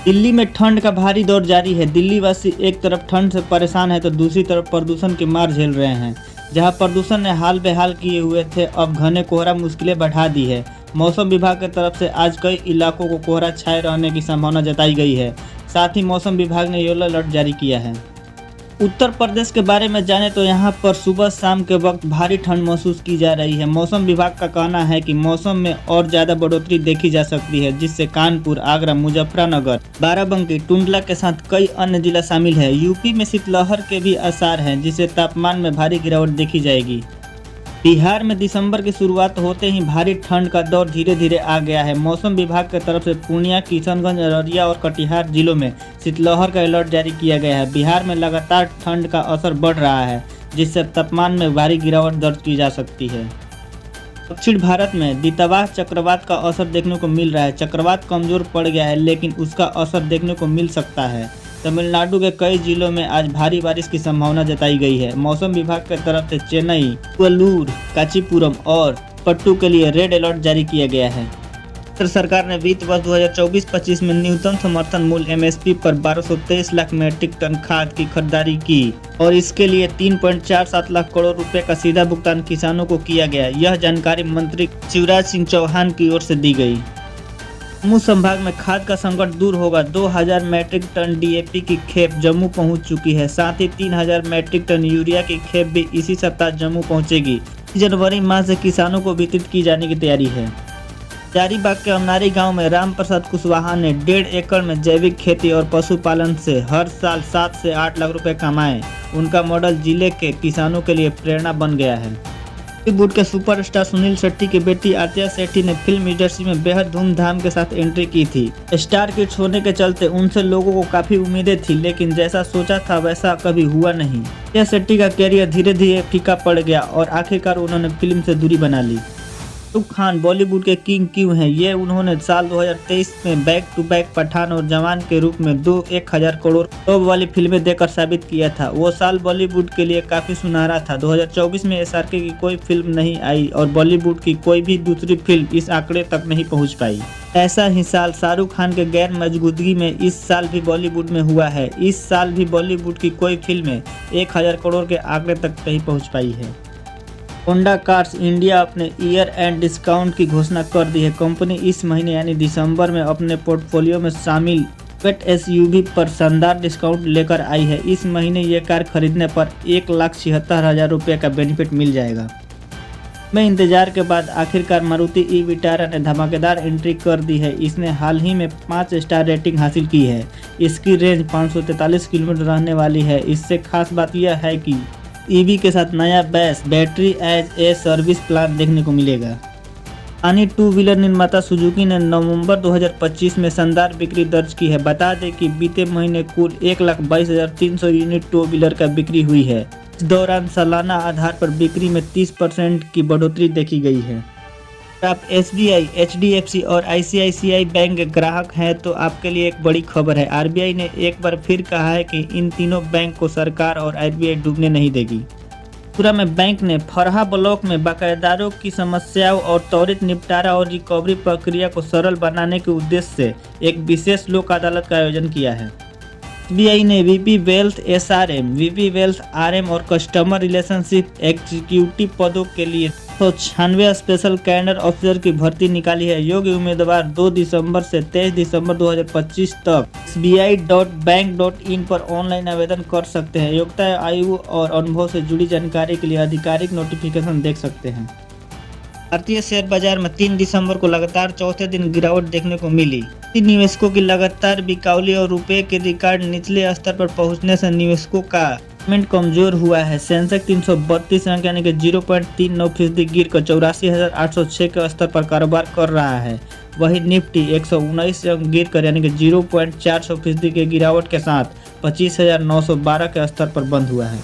दिल्ली में ठंड का भारी दौर जारी है। दिल्ली वासी एक तरफ ठंड से परेशान है तो दूसरी तरफ प्रदूषण की मार झेल रहे हैं। जहां प्रदूषण ने हाल बेहाल किए हुए थे, अब घने कोहरा मुश्किलें बढ़ा दी है। मौसम विभाग की तरफ से आज कई इलाकों को कोहरा छाए रहने की संभावना जताई गई है। साथ ही मौसम विभाग ने येलो अलर्ट जारी किया है। उत्तर प्रदेश के बारे में जाने तो यहाँ पर सुबह शाम के वक्त भारी ठंड महसूस की जा रही है। मौसम विभाग का कहना है कि मौसम में और ज्यादा बढ़ोतरी देखी जा सकती है, जिससे कानपुर, आगरा, मुजफ्फरनगर, बाराबंकी, टुंडला के साथ कई अन्य जिला शामिल है। यूपी में शीतलहर के भी आसार हैं, जिससे तापमान में भारी गिरावट देखी जाएगी। बिहार में दिसंबर की शुरुआत होते ही भारी ठंड का दौर धीरे धीरे आ गया है। मौसम विभाग की तरफ से पूर्णिया, किशनगंज, अररिया और कटिहार जिलों में शीतलहर का अलर्ट जारी किया गया है। बिहार में लगातार ठंड का असर बढ़ रहा है, जिससे तापमान में भारी गिरावट दर्ज की जा सकती है। दक्षिण भारत में दितवाह चक्रवात का असर देखने को मिल रहा है। चक्रवात कमजोर पड़ गया है, लेकिन उसका असर देखने को मिल सकता है। तमिलनाडु के कई जिलों में आज भारी बारिश की संभावना जताई गई है। मौसम विभाग की तरफ से चेन्नई, कोल्लूर, कांचीपुरम और पट्टू के लिए रेड अलर्ट जारी किया गया है। केंद्र सरकार ने वित्त वर्ष 2024-25 में न्यूनतम समर्थन मूल्य MSP पर 1223 लाख मीट्रिक टन खाद की खरीदारी की और इसके लिए 3.47 लाख करोड़ रुपए का सीधा भुगतान किसानों को किया गया। यह जानकारी मंत्री शिवराज सिंह चौहान की ओर से दी गई। जम्मू संभाग में खाद का संकट दूर होगा। 2000 मैट्रिक टन DAP की खेप जम्मू पहुंच चुकी है। साथ ही 3000 मैट्रिक टन यूरिया की खेप भी इसी सप्ताह जम्मू पहुंचेगी। जनवरी माह से किसानों को वितरित की जाने की तैयारी है। हजारीबाग के अमनारी गांव में राम प्रसाद कुशवाहा ने 1.5 एकड़ में जैविक खेती और पशुपालन से हर साल 7 से 8 लाख रुपए कमाए। उनका मॉडल जिले के किसानों के लिए प्रेरणा बन गया है। बॉलीवुड के सुपरस्टार सुनील शेट्टी की बेटी आतिया शेट्टी ने फिल्म इंडस्ट्री में बेहद धूमधाम के साथ एंट्री की थी। स्टार किड्स होने के चलते उनसे लोगों को काफी उम्मीदें थी, लेकिन जैसा सोचा था वैसा कभी हुआ नहीं। आतिया शेट्टी का कैरियर धीरे धीरे फीका पड़ गया और आखिरकार उन्होंने फिल्म से दूरी बना ली। शाहरुख खान बॉलीवुड के किंग क्यों हैं? ये उन्होंने साल 2023 में बैक टू बैक पठान और जवान के रूप में 1000 करोड़ वाली फिल्में देकर साबित किया था। वो साल बॉलीवुड के लिए काफी सुनहरा था। 2024 में SRK की कोई फिल्म नहीं आई और बॉलीवुड की कोई भी दूसरी फिल्म इस आंकड़े तक नहीं पहुंच पाई। ऐसा ही साल शाहरुख खान के गैर मौजूदगी में इस साल भी बॉलीवुड में हुआ है। इस साल भी बॉलीवुड की कोई फिल्में 1000 करोड़ के आंकड़े तक नहीं पहुँच पाई है। होंडा कार्स इंडिया अपने ईयर एंड डिस्काउंट की घोषणा कर दी है। कंपनी इस महीने यानी दिसंबर में अपने पोर्टफोलियो में शामिल पेट SUV पर शानदार डिस्काउंट लेकर आई है। इस महीने ये कार खरीदने पर 1,76,000 रुपये का बेनिफिट मिल जाएगा। में इंतजार के बाद आखिरकार मारुति ई-विटारा ने धमाकेदार एंट्री कर दी है। इसने हाल ही में 5 स्टार रेटिंग हासिल की है। इसकी रेंज 543 किलोमीटर रहने वाली है। इससे खास बात यह है कि EV के साथ नया base battery as a service plan देखने को मिलेगा। जापानी 2 व्हीलर निर्माता सुजुकी ने नवंबर 2025 में शानदार बिक्री दर्ज की है। बता दें कि बीते महीने कुल 1,22,300 यूनिट 2 व्हीलर का बिक्री हुई है। इस दौरान सालाना आधार पर बिक्री में 30% की बढ़ोतरी देखी गई है। अगर आप SBI, HDFC और ICICI बैंक के ग्राहक हैं तो आपके लिए एक बड़ी खबर है। RBI ने एक बार फिर कहा है कि इन तीनों बैंक को सरकार और RBI डूबने नहीं देगी। त्रिपुरा में बैंक ने फरहा ब्लॉक में बकायेदारों की समस्याओं और त्वरित निपटारा और रिकवरी प्रक्रिया को सरल बनाने के उद्देश्य से एक विशेष लोक अदालत का आयोजन किया है। SBI ने VP wealth SRM, VP wealth RM और कस्टमर रिलेशनशिप एग्जीक्यूटिव पदों के लिए 96 स्पेशल कैडर ऑफिसर की भर्ती निकाली है। योग्य उम्मीदवार 2 दिसंबर से 23 दिसंबर 2025 तक sbi.bank.in पर ऑनलाइन आवेदन कर सकते हैं। योग्यता, आयु और अनुभव से जुड़ी जानकारी के लिए आधिकारिक नोटिफिकेशन देख सकते हैं। भारतीय शेयर बाजार में 3 दिसंबर को लगातार चौथे दिन गिरावट देखने को मिली। निवेशकों की लगातार बिकौली और रुपए के रिकॉर्ड निचले स्तर पर पहुंचने से निवेशकों का सेंटिमेंट कमजोर हुआ है। सेंसेक्स 332 अंक यानी कि 0.39% गिरकर 84,806 के स्तर पर कारोबार कर रहा है। वहीं निफ्टी 119 अंक गिरकर यानी कि 0.4% के गिरावट के साथ 25,912 के स्तर पर बंद हुआ है।